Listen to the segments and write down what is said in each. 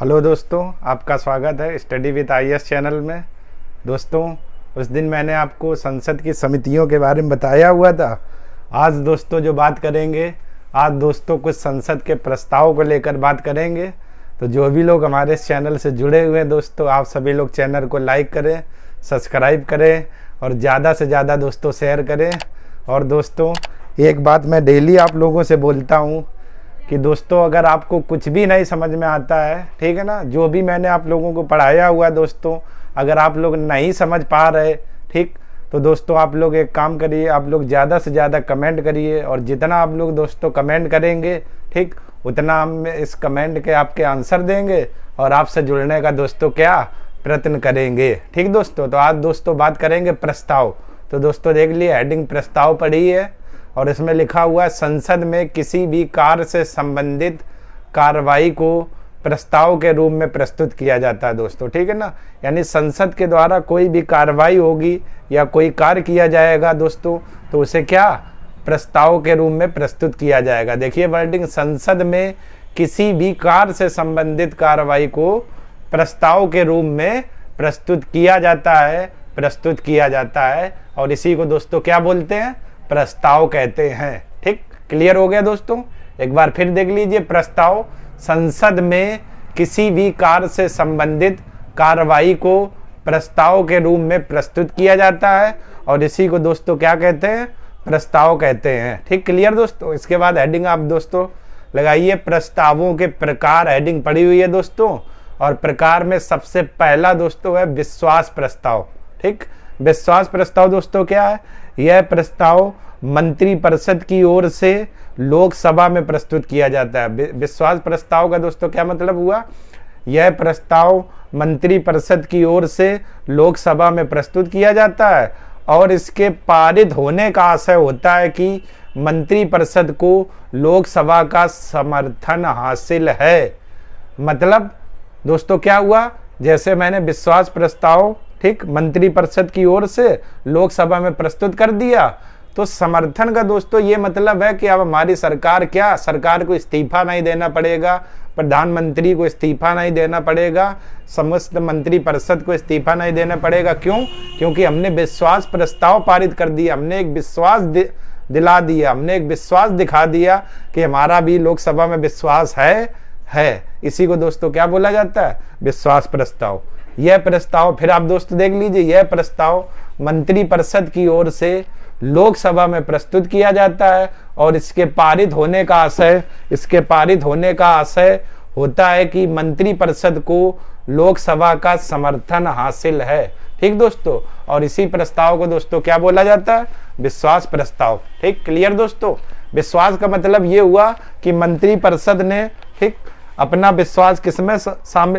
Hello दोस्तों, आपका स्वागत है स्टडी विद आईएएस चैनल में। दोस्तों, उस दिन मैंने आपको संसद की समितियों के बारे में बताया हुआ था। आज दोस्तों जो बात करेंगे, आज दोस्तों कुछ संसद के प्रस्ताव को लेकर बात करेंगे। तो जो भी लोग हमारे इस चैनल से जुड़े हुए हैं दोस्तों, आप सभी लोग चैनल को लाइक करें, सब्सक्राइब करें और ज़्यादा से ज़्यादा दोस्तों शेयर करें। और दोस्तों एक बात मैं डेली आप लोगों से बोलता हूँ कि दोस्तों अगर आपको कुछ भी नहीं समझ में आता है, ठीक है ना, जो भी मैंने आप लोगों को पढ़ाया हुआ है दोस्तों, अगर आप लोग नहीं समझ पा रहे, ठीक, तो दोस्तों आप लोग एक काम करिए, आप लोग ज़्यादा से ज़्यादा कमेंट करिए। और जितना आप लोग दोस्तों कमेंट करेंगे, ठीक, उतना हम इस कमेंट के आपके आंसर देंगे और आपसे जुड़ने का दोस्तों क्या प्रयत्न करेंगे। ठीक दोस्तों, तो आज दोस्तों बात करेंगे प्रस्ताव। तो दोस्तों देख लिए, हेडिंग प्रस्ताव पढ़ी है और इसमें लिखा हुआ है संसद में किसी भी कार्य से संबंधित कार्रवाई को प्रस्ताव के रूप में प्रस्तुत किया जाता है दोस्तों, ठीक है ना। यानी संसद के द्वारा कोई भी कार्रवाई होगी या कोई कार्य किया जाएगा दोस्तों, तो उसे क्या प्रस्ताव के रूप में प्रस्तुत किया जाएगा। देखिए वर्डिंग, संसद में किसी भी कार्य से संबंधित कार्रवाई को प्रस्ताव के रूप में प्रस्तुत किया जाता है, और इसी को दोस्तों क्या बोलते हैं, प्रस्ताव कहते हैं। ठीक, क्लियर हो गया दोस्तों। एक बार फिर देख लीजिए, प्रस्ताव संसद में किसी भी कार्य से संबंधित कार्रवाई को प्रस्ताव के रूप में प्रस्तुत किया जाता है और इसी को दोस्तों क्या कहते हैं, प्रस्ताव कहते हैं। ठीक, क्लियर दोस्तों। इसके बाद हेडिंग आप दोस्तों लगाइए, प्रस्तावों के प्रकार। हेडिंग पड़ी हुई है दोस्तों, और प्रकार में सबसे पहला दोस्तों है विश्वास प्रस्ताव। ठीक, विश्वास प्रस्ताव दोस्तों क्या है, यह प्रस्ताव मंत्रिपरिषद की ओर से लोकसभा में प्रस्तुत किया जाता है। विश्वास प्रस्ताव का दोस्तों क्या मतलब हुआ, यह प्रस्ताव मंत्रिपरिषद की ओर से लोकसभा में प्रस्तुत किया जाता है और इसके पारित होने का आशय होता है कि मंत्रिपरिषद को लोकसभा का समर्थन हासिल है। मतलब दोस्तों क्या हुआ, जैसे मैंने विश्वास प्रस्ताव, ठीक, मंत्रिपरिषद की ओर से लोकसभा में प्रस्तुत कर दिया, तो समर्थन का दोस्तों ये मतलब है कि अब हमारी सरकार सरकार को इस्तीफा नहीं देना पड़ेगा, प्रधानमंत्री को इस्तीफा नहीं देना पड़ेगा, समस्त मंत्रिपरिषद को इस्तीफा नहीं देना पड़ेगा। क्यों? क्योंकि हमने विश्वास प्रस्ताव पारित कर दिया, हमने एक विश्वास दिला दिया, हमने एक विश्वास दिखा दिया कि हमारा भी लोकसभा में विश्वास है। इसी को दोस्तों क्या बोला जाता है, विश्वास प्रस्ताव। यह प्रस्ताव फिर आप दोस्तों देख लीजिए, यह प्रस्ताव मंत्रिपरिषद की ओर से लोकसभा में प्रस्तुत किया जाता है और इसके पारित होने का आशय होता है कि मंत्रिपरिषद को लोकसभा का समर्थन हासिल है। ठीक दोस्तों, और इसी प्रस्ताव को दोस्तों क्या बोला जाता है, विश्वास प्रस्ताव। ठीक, क्लियर दोस्तों। विश्वास का मतलब ये हुआ कि मंत्रिपरिषद ने, ठीक, अपना विश्वास किसमें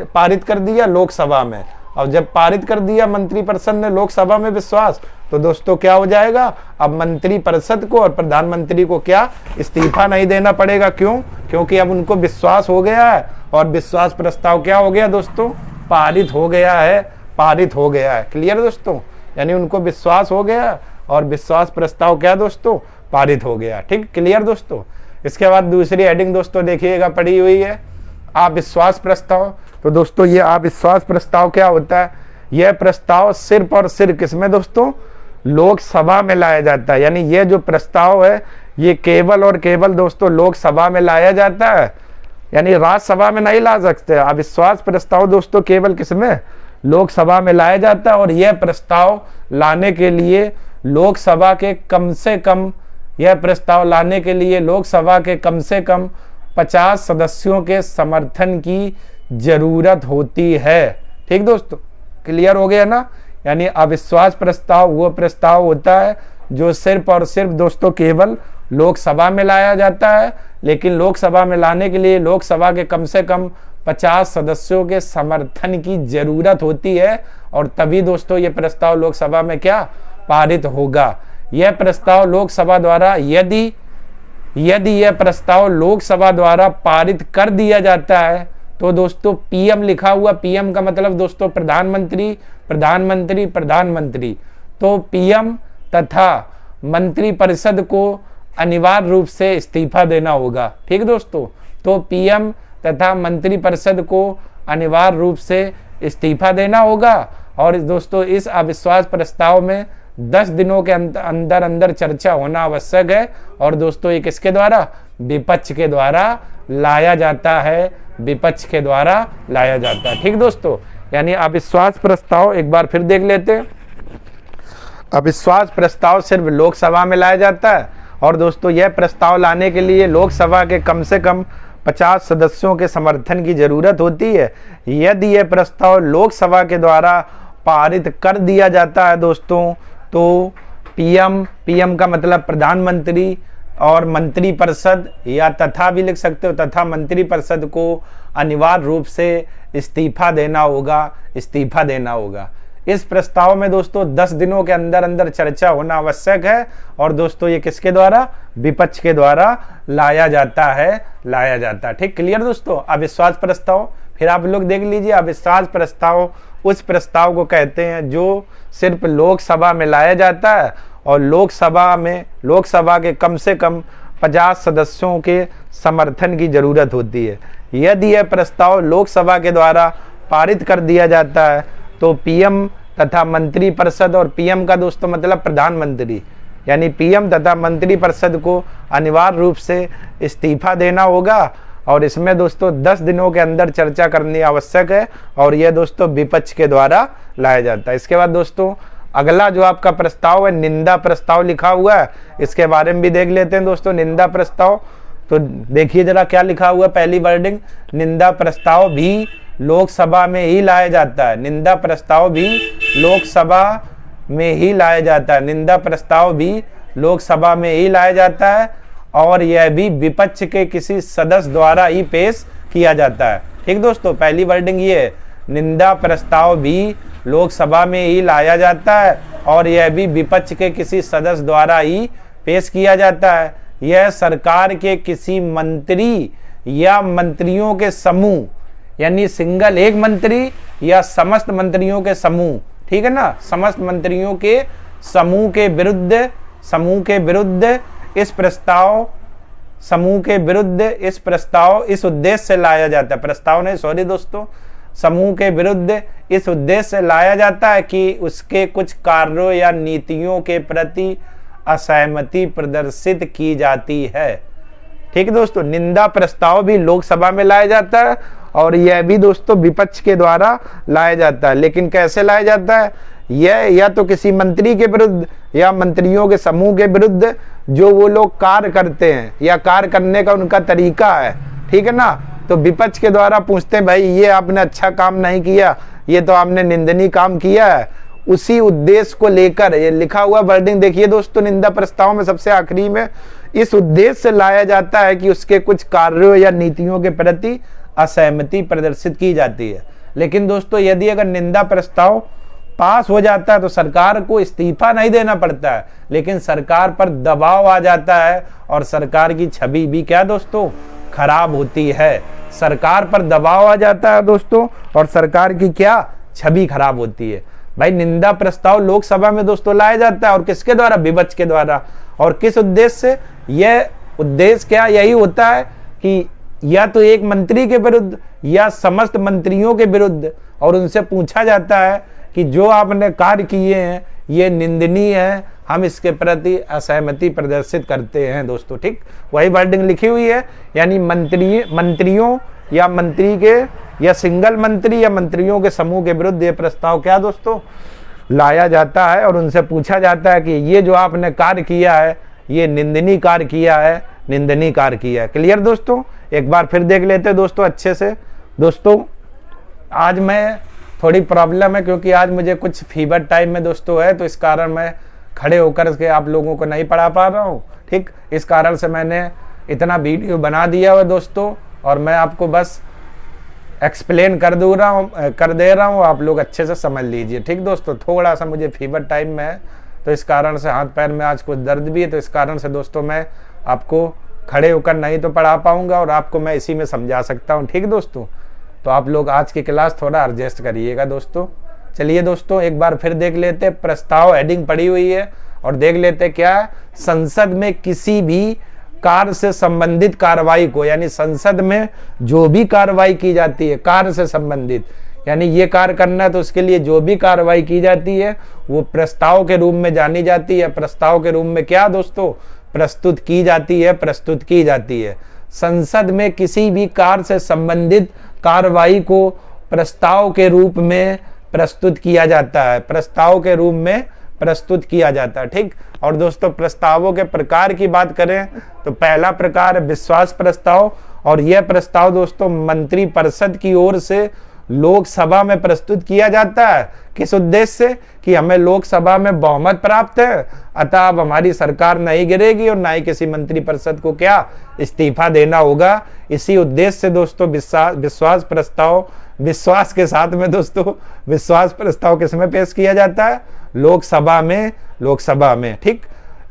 पारित कर दिया, लोकसभा में। और जब पारित कर दिया मंत्रिपरिषद ने लोकसभा में विश्वास, तो दोस्तों क्या हो जाएगा, अब मंत्रिपरिषद को और प्रधानमंत्री को क्या इस्तीफा नहीं देना पड़ेगा। क्यों? क्योंकि अब उनको विश्वास हो गया है और विश्वास प्रस्ताव क्या हो गया दोस्तों, पारित हो गया है। क्लियर दोस्तों, यानी उनको विश्वास हो गया और विश्वास प्रस्ताव क्या दोस्तों, पारित हो गया। ठीक, क्लियर दोस्तों। इसके बाद दूसरी हेडिंग दोस्तों देखिएगा पड़ी हुई है, अविश्वास प्रस्ताव। तो दोस्तों ये अविश्वास प्रस्ताव क्या होता है, यह प्रस्ताव सिर्फ और सिर्फ किसमें दोस्तों, लोकसभा में लाया जाता है। यानी ये जो प्रस्ताव है ये केवल और केवल दोस्तों लोकसभा में लाया जाता है, यानी राज्यसभा में नहीं ला सकते। अविश्वास प्रस्ताव दोस्तों केवल किसमें, लोकसभा में लाया जाता है। और यह प्रस्ताव लाने के लिए लोकसभा के कम से कम 50 सदस्यों के समर्थन की जरूरत होती है। ठीक दोस्तों, क्लियर हो गया ना। यानी अविश्वास प्रस्ताव वो प्रस्ताव होता है जो सिर्फ और सिर्फ दोस्तों केवल लोकसभा में लाया जाता है, लेकिन लोकसभा में लाने के लिए लोकसभा के कम से कम 50 सदस्यों के समर्थन की जरूरत होती है और तभी दोस्तों ये प्रस्ताव लोकसभा में क्या पारित होगा। यह प्रस्ताव लोकसभा द्वारा यदि यह प्रस्ताव लोकसभा द्वारा पारित कर दिया जाता है तो दोस्तों पीएम लिखा हुआ, पीएम का मतलब दोस्तों प्रधानमंत्री, तो पीएम तथा मंत्रिपरिषद को अनिवार्य रूप से इस्तीफा देना होगा। ठीक दोस्तों, तो पीएम तथा मंत्रिपरिषद को अनिवार्य रूप से इस्तीफा देना होगा। और दोस्तों इस अविश्वास प्रस्ताव में 10 दिनों के अंदर अंदर चर्चा होना आवश्यक है। और दोस्तों ये किसके द्वारा? विपक्ष के द्वारा लाया जाता है, विपक्ष के द्वारा लाया जाता है। ठीक दोस्तों, यानी अविश्वास प्रस्ताव एक बार फिर देख लेते हैं। अविश्वास प्रस्ताव सिर्फ लोकसभा में लाया जाता है और दोस्तों यह प्रस्ताव लाने के लिए लोकसभा के कम से कम 50 सदस्यों के समर्थन की जरूरत होती है। यदि यह प्रस्ताव लोकसभा के द्वारा पारित कर दिया जाता है दोस्तों, तो पीएम का मतलब प्रधानमंत्री और मंत्रिपरिषद या तथा भी लिख सकते हो, तथा मंत्रिपरिषद को अनिवार्य रूप से इस्तीफा देना होगा। इस प्रस्ताव में दोस्तों 10 दिनों के अंदर अंदर चर्चा होना आवश्यक है। और दोस्तों ये किसके द्वारा? विपक्ष के द्वारा लाया जाता है। ठीक, क्लियर दोस्तों। अविश्वास प्रस्ताव फिर आप लोग देख लीजिए। अविश्वास प्रस्ताव उस प्रस्ताव को कहते हैं जो सिर्फ लोकसभा में लाया जाता है और लोकसभा के कम से कम 50 सदस्यों के समर्थन की जरूरत होती है। यदि यह प्रस्ताव लोकसभा के द्वारा पारित कर दिया जाता है तो पीएम तथा मंत्रिपरिषद, और पीएम का दोस्तों मतलब प्रधानमंत्री, यानी पीएम तथा मंत्रिपरिषद को अनिवार्य रूप से इस्तीफा देना होगा। और इसमें दोस्तों 10 दिनों के अंदर चर्चा करनी आवश्यक है और यह दोस्तों विपक्ष के द्वारा लाया जाता है। इसके बाद दोस्तों अगला जो आपका प्रस्ताव है, निंदा प्रस्ताव लिखा हुआ है, इसके बारे में भी देख लेते हैं दोस्तों। निंदा प्रस्ताव तो देखिए जरा क्या लिखा हुआ है। पहली वर्डिंग, निंदा प्रस्ताव भी लोकसभा में ही लाया जाता है। निंदा प्रस्ताव भी लोकसभा में ही लाया जाता है। निंदा प्रस्ताव भी लोकसभा में ही लाया जाता है और यह भी विपक्ष के किसी सदस्य द्वारा ही पेश किया जाता है। ठीक दोस्तों, पहली वर्डिंग ये है, निंदा प्रस्ताव भी लोकसभा में ही लाया जाता है और यह भी विपक्ष के किसी सदस्य द्वारा ही पेश किया जाता है। यह सरकार के किसी मंत्री या मंत्रियों के समूह, यानी सिंगल एक मंत्री या समस्त मंत्रियों के समूह, ठीक है ना, समस्त मंत्रियों के समूह के विरुद्ध इस प्रस्ताव इस उद्देश्य से लाया जाता है। प्रस्ताव नहीं, सॉरी दोस्तों, समूह के विरुद्ध इस उद्देश्य से लाया जाता है कि उसके कुछ कार्यों या नीतियों के प्रति असहमति प्रदर्शित की जाती है। ठीक है दोस्तों, निंदा प्रस्ताव भी लोकसभा में लाया जाता है और यह भी दोस्तों विपक्ष के द्वारा लाया जाता है। लेकिन कैसे लाया जाता है? यह या तो किसी मंत्री के विरुद्ध या मंत्रियों के समूह के विरुद्ध जो वो लोग कार्य करते हैं या कार्य करने का उनका तरीका है, ठीक है ना। तो विपक्ष के द्वारा पूछते हैं भाई ये आपने अच्छा काम नहीं किया, ये तो आपने निंदनीय काम किया है। उसी उद्देश्य को लेकर ये लिखा हुआ वर्डिंग देखिए दोस्तों, निंदा प्रस्ताव में सबसे आखिरी में इस उद्देश्य से लाया जाता है कि उसके कुछ कार्यों या नीतियों के प्रति असहमति प्रदर्शित की जाती है। लेकिन दोस्तों यदि अगर निंदा प्रस्ताव पास हो जाता है तो सरकार को इस्तीफा नहीं देना पड़ता है, लेकिन सरकार पर दबाव आ जाता है और सरकार की छवि भी क्या दोस्तों खराब होती है। सरकार पर दबाव आ जाता है दोस्तों और सरकार की क्या छवि खराब होती है। भाई निंदा प्रस्ताव लोकसभा में दोस्तों लाया जाता है और किसके द्वारा? विपक्ष के द्वारा। और किस उद्देश्य से? यह उद्देश्य क्या यही होता है कि या तो एक मंत्री के विरुद्ध या समस्त मंत्रियों के विरुद्ध, और उनसे पूछा जाता है कि जो आपने कार्य किए हैं ये निंदनीय है, हम इसके प्रति असहमति प्रदर्शित करते हैं दोस्तों। ठीक, वही वर्डिंग लिखी हुई है, यानी मंत्रियों या मंत्री के या सिंगल मंत्री या मंत्रियों के समूह के विरुद्ध ये प्रस्ताव क्या दोस्तों लाया जाता है और उनसे पूछा जाता है कि ये जो आपने कार्य किया है ये निंदनीय कार्य किया है, निंदनीय कार्य किया है। क्लियर दोस्तों, एक बार फिर देख लेते हैं दोस्तों अच्छे से। दोस्तों आज मैं थोड़ी प्रॉब्लम है क्योंकि आज मुझे कुछ फीवर टाइम में दोस्तों है, तो इस कारण मैं खड़े होकर के आप लोगों को नहीं पढ़ा पा रहा हूँ। ठीक, इस कारण से मैंने इतना वीडियो बना दिया हुआ दोस्तों और मैं आपको बस एक्सप्लेन कर दे रहा हूँ, आप लोग अच्छे से समझ लीजिए। ठीक दोस्तों, थोड़ा सा मुझे फीवर टाइम में है तो इस कारण से हाथ पैर में आज कुछ दर्द भी है, तो इस कारण से दोस्तों मैं आपको खड़े होकर नहीं तो पढ़ा पाऊंगा और आपको मैं इसी में समझा सकता हूँ। ठीक दोस्तों, तो आप लोग आज की क्लास थोड़ा एडजस्ट करिएगा दोस्तों। चलिए दोस्तों एक बार फिर देख लेते, प्रस्ताव हेडिंग पड़ी हुई है और देख लेते क्या है। संसद में किसी भी कार्य से संबंधित कार्रवाई को, यानी संसद में जो भी कार्रवाई की जाती है कार्य से संबंधित, यानी ये कार्य करना है तो उसके लिए जो भी कार्रवाई की जाती है वो प्रस्ताव के रूप में जानी जाती है। प्रस्ताव के रूप में क्या दोस्तों, प्रस्तुत की जाती है, प्रस्तुत की जाती है। संसद में किसी भी कार्य से संबंधित कार्रवाई को प्रस्ताव के रूप में प्रस्तुत किया जाता है, प्रस्ताव के रूप में प्रस्तुत किया जाता है। ठीक। और दोस्तों प्रस्तावों के प्रकार की बात करें तो पहला प्रकार है विश्वास प्रस्ताव, और यह प्रस्ताव दोस्तों मंत्री परिषद की ओर से लोकसभा में प्रस्तुत किया जाता है। किस उद्देश्य से, कि हमें लोकसभा में बहुमत प्राप्त है, अतः अब हमारी सरकार नहीं गिरेगी और ना ही किसी मंत्री परिषद को क्या इस्तीफा देना होगा। इसी उद्देश्य से दोस्तों विश्वास प्रस्ताव, विश्वास के साथ में दोस्तों विश्वास प्रस्ताव किसमें पेश किया जाता है, लोकसभा में, लोकसभा में। ठीक।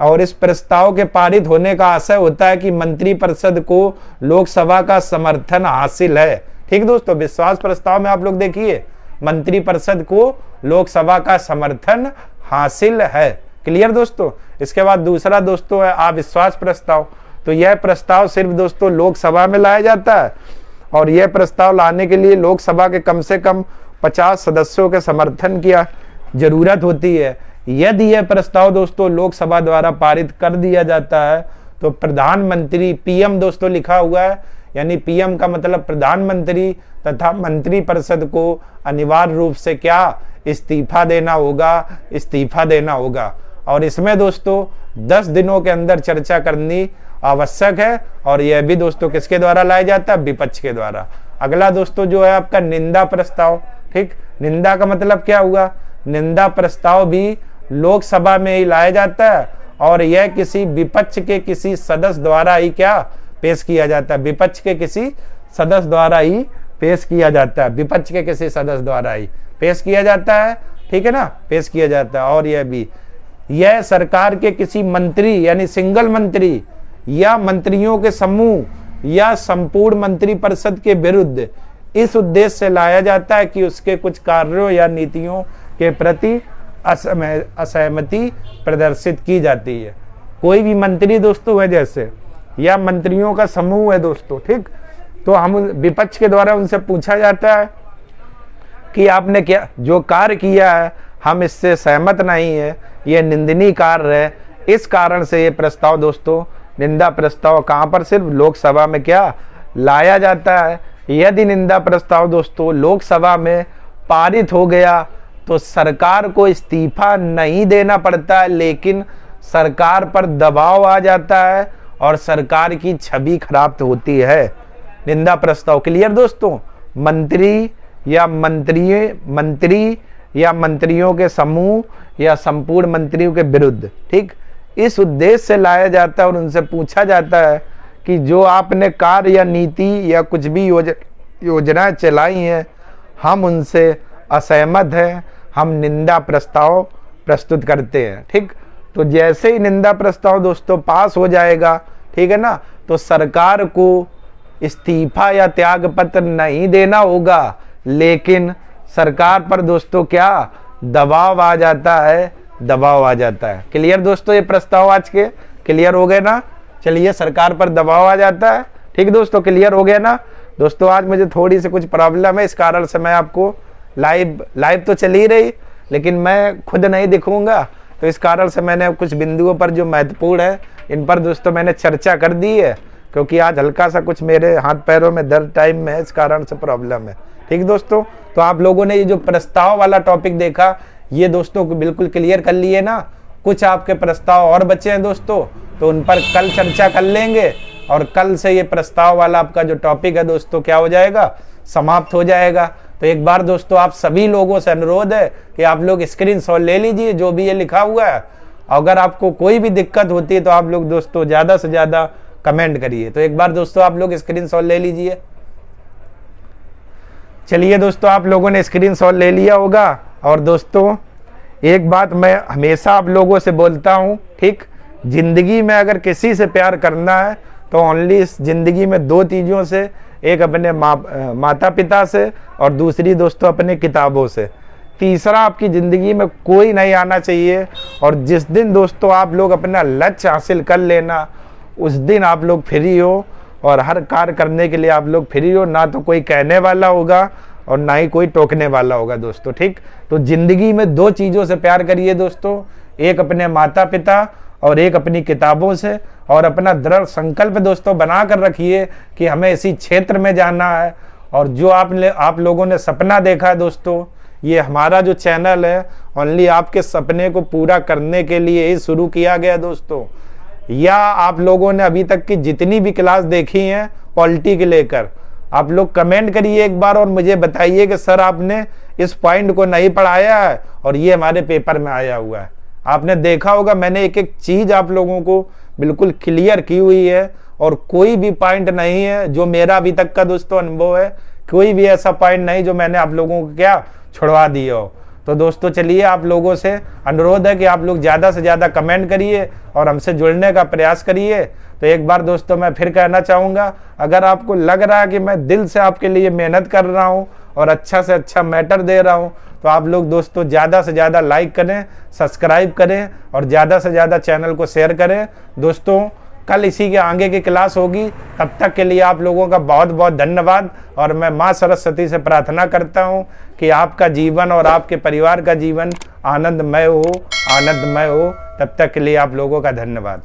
और इस प्रस्ताव के पारित होने का आशय होता है कि मंत्री परिषद को लोकसभा का समर्थन हासिल है। ठीक दोस्तों, विश्वास प्रस्ताव में आप लोग देखिए मंत्री परिषद को लोकसभा का समर्थन हासिल है। क्लियर दोस्तों। इसके बाद दूसरा दोस्तों है अविश्वास प्रस्ताव। तो यह प्रस्ताव सिर्फ दोस्तों लोकसभा में लाया जाता है, और यह प्रस्ताव लाने के लिए लोकसभा के कम से कम 50 सदस्यों के समर्थन की जरूरत होती है। यदि यह प्रस्ताव दोस्तों लोकसभा द्वारा पारित कर दिया जाता है तो प्रधानमंत्री, पीएम दोस्तों लिखा हुआ है, यानी पीएम का मतलब प्रधानमंत्री तथा मंत्री परिषद को अनिवार्य रूप से क्या इस्तीफा देना होगा, इस्तीफा देना होगा। और इसमें दोस्तों 10 दिनों के अंदर चर्चा करनी आवश्यक है, और यह भी दोस्तों किसके द्वारा लाया जाता है, विपक्ष के द्वारा। अगला दोस्तों जो है आपका निंदा प्रस्ताव। ठीक। निंदा का मतलब क्या हुआ, निंदा प्रस्ताव भी लोकसभा में ही लाया जाता है, और यह किसी विपक्ष के किसी सदस्य द्वारा ही क्या पेश किया जाता है, विपक्ष के किसी सदस्य द्वारा ही पेश किया जाता है, विपक्ष के किसी सदस्य द्वारा ही पेश किया जाता है। ठीक है ना, पेश किया जाता है। और यह भी, यह सरकार के किसी मंत्री यानी सिंगल मंत्री या मंत्रियों के समूह या संपूर्ण मंत्री परिषद के विरुद्ध इस उद्देश्य से लाया जाता है कि उसके कुछ कार्यों या नीतियों के प्रति असहमति प्रदर्शित की जाती है। कोई भी मंत्री दोस्तों है जैसे, या मंत्रियों का समूह है दोस्तों। ठीक। तो हम विपक्ष के द्वारा उनसे पूछा जाता है कि आपने क्या जो कार्य किया है हम इससे सहमत नहीं है, ये निंदनीय कार्य है। इस कारण से ये प्रस्ताव दोस्तों, निंदा प्रस्ताव कहाँ पर, सिर्फ लोकसभा में क्या लाया जाता है। यदि निंदा प्रस्ताव दोस्तों लोकसभा में पारित हो गया तो सरकार को इस्तीफा नहीं देना पड़ता है, लेकिन सरकार पर दबाव आ जाता है और सरकार की छवि खराब होती है। निंदा प्रस्ताव। क्लियर दोस्तों। मंत्री या मंत्रियों के समूह या संपूर्ण मंत्रियों के विरुद्ध। ठीक। इस उद्देश्य से लाया जाता है और उनसे पूछा जाता है कि जो आपने कार्य या नीति या कुछ भी योजनाएं चलाई हैं हम उनसे असहमत हैं, हम निंदा प्रस्ताव प्रस्तुत करते हैं। ठीक। तो जैसे ही निंदा प्रस्ताव दोस्तों पास हो जाएगा, ठीक है ना, तो सरकार को इस्तीफा या त्याग पत्र नहीं देना होगा, लेकिन सरकार पर दोस्तों क्या दबाव आ जाता है, दबाव आ जाता है। क्लियर दोस्तों, ये प्रस्ताव आज के क्लियर हो गए ना। चलिए, सरकार पर दबाव आ जाता है। ठीक दोस्तों, क्लियर हो गया ना। दोस्तों आज मुझे थोड़ी सी कुछ प्रॉब्लम है, इस कारण से मैं आपको लाइव तो चल ही रही लेकिन मैं खुद नहीं दिखूंगा, तो इस कारण से मैंने कुछ बिंदुओं पर जो महत्वपूर्ण है इन पर दोस्तों मैंने चर्चा कर दी है, क्योंकि आज हल्का सा कुछ मेरे हाथ पैरों में दर्द टाइम में है, इस कारण से प्रॉब्लम है। ठीक दोस्तों, तो आप लोगों ने ये जो प्रस्ताव वाला टॉपिक देखा ये दोस्तों को बिल्कुल क्लियर कर लिए ना। कुछ आपके प्रस्ताव और बचे हैं दोस्तों, तो उन पर कल चर्चा कर लेंगे, और कल से ये प्रस्ताव वाला आपका जो टॉपिक है दोस्तों क्या हो जाएगा, समाप्त हो जाएगा। तो एक बार दोस्तों आप सभी लोगों से अनुरोध है कि आप लोग स्क्रीनशॉट ले लीजिए जो भी ये लिखा हुआ है। अगर आपको कोई भी दिक्कत होती है तो आप लोग दोस्तों ज़्यादा से ज़्यादा कमेंट करिए। तो एक बार दोस्तों आप लोग स्क्रीनशॉट ले लीजिए। चलिए दोस्तों, आप लोगों ने स्क्रीनशॉट ले लिया होगा। और दोस्तों एक बात मैं हमेशा आप लोगों से बोलता हूँ, ठीक, जिंदगी में अगर किसी से प्यार करना है तो ओनली इस जिंदगी में दो चीज़ों से, एक अपने माता पिता से और दूसरी दोस्तों अपने किताबों से। तीसरा आपकी ज़िंदगी में कोई नहीं आना चाहिए। और जिस दिन दोस्तों आप लोग अपना लक्ष्य हासिल कर लेना, उस दिन आप लोग फ्री हो और हर कार्य करने के लिए आप लोग फ्री हो, ना तो कोई कहने वाला होगा और ना ही कोई टोकने वाला होगा दोस्तों। ठीक, तो जिंदगी में दो चीज़ों से प्यार करिए दोस्तों, एक अपने माता पिता और एक अपनी किताबों से, और अपना दृढ़ संकल्प दोस्तों बना कर रखिए कि हमें इसी क्षेत्र में जाना है। और जो आप लोगों ने सपना देखा है दोस्तों, ये हमारा जो चैनल है ओनली आपके सपने को पूरा करने के लिए ही शुरू किया गया दोस्तों। या आप लोगों ने अभी तक की जितनी भी क्लास देखी हैं पॉलिटी के लेकर, आप लोग कमेंट करिए एक बार और मुझे बताइए कि सर आपने इस पॉइंट को नहीं पढ़ाया है और ये हमारे पेपर में आया हुआ है। आपने देखा होगा मैंने एक एक चीज़ आप लोगों को बिल्कुल क्लियर की हुई है, और कोई भी पॉइंट नहीं है जो मेरा अभी तक का दोस्तों अनुभव है, कोई भी ऐसा पॉइंट नहीं जो मैंने आप लोगों को क्या छुड़वा दिया हो। तो दोस्तों चलिए, आप लोगों से अनुरोध है कि आप लोग ज़्यादा से ज़्यादा कमेंट करिए और हमसे जुड़ने का प्रयास करिए। तो एक बार दोस्तों मैं फिर कहना चाहूँगा, अगर आपको लग रहा है कि मैं दिल से आपके लिए मेहनत कर रहा हूँ और अच्छा से अच्छा मैटर दे रहा हूँ, तो आप लोग दोस्तों ज़्यादा से ज़्यादा लाइक करें, सब्सक्राइब करें और ज़्यादा से ज़्यादा चैनल को शेयर करें। दोस्तों कल इसी के आगे की क्लास होगी, तब तक के लिए आप लोगों का बहुत बहुत धन्यवाद। और मैं माँ सरस्वती से प्रार्थना करता हूँ कि आपका जीवन और आपके परिवार का जीवन आनंदमय हो, आनंदमय हो। तब तक के लिए आप लोगों का धन्यवाद।